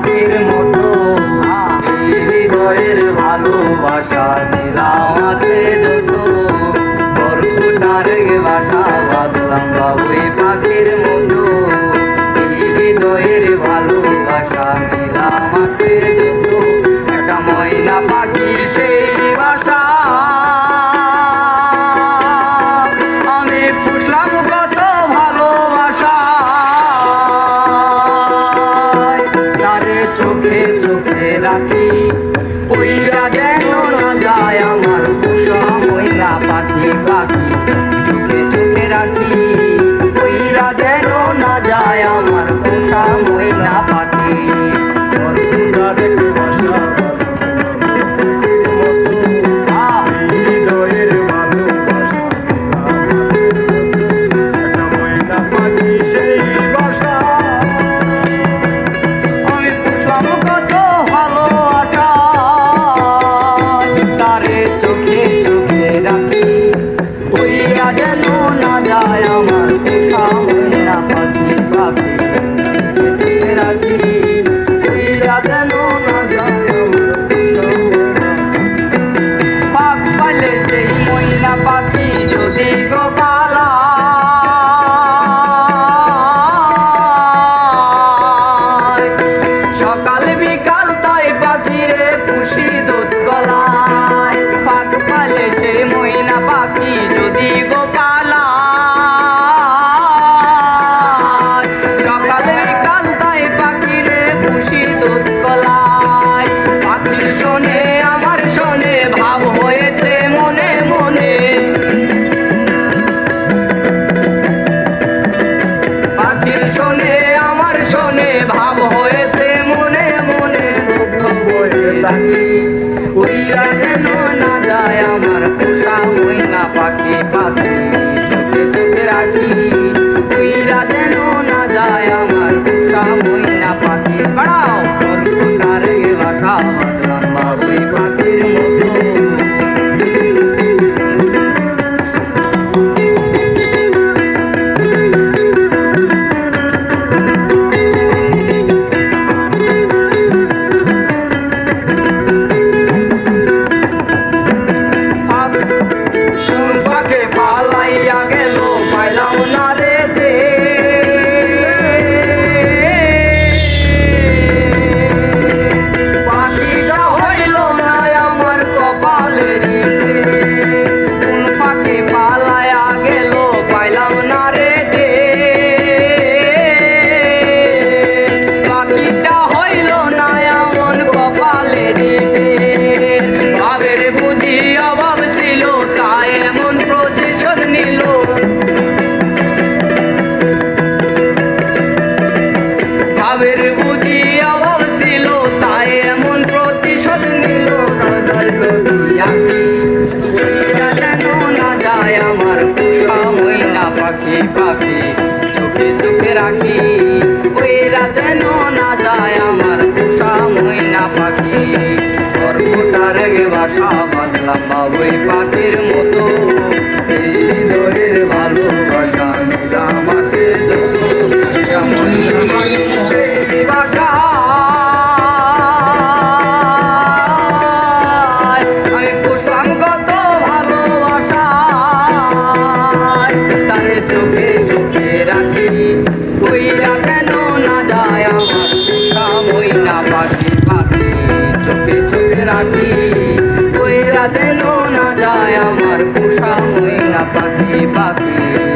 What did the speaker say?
পাখির মতো এই হৃদয়ের ভালোবাসা দিলাম আছে যত বরফুটার বাসা বাঁধলাম বাবুই পাখির মতো এই হৃদয়ের ভালোবাসা দিলাম আছে যত একটা ময়না পাখির সেই বাসা আমি পুষলাম কত ভালোবাসা তারে চোখে চোখে রাখি ওইরা যেন না যায় আমার পোষা ময়না পাখি পাখি চোখে চোখে রাখি ওইরা যেন না যায় আমার পোষা ময়না পাখি ওইরা যেন না যায় আমার পোষা ময়না পাখি পাখি চোখে চোখে রাখি ওইরা যেন না যায় আমার পোষা ময়না পাখি বাড়াও বরফুটার বাসা বাঁধলাম বাবুই পাখির মতো পাখি চোখে চোখে রাখি ওইরা যেন না যায় আমার পোষা ময়না পাখি বরফুটার বাসা বাঁধলাম বাবুই পাখির মতো এই হৃদয়ের ভালোবাসা নিলাম আছে সেই বাসা আমি পুষলাম কত ভালোবাসা তারে চোখে চোখে রাখি ওইরা যেন না যায় আমার পোষা ময়না পাখি পাখি চোখে চোখে রাখি ওইরা যেন না যায় আমার পোষা ময়না পাখি পাখি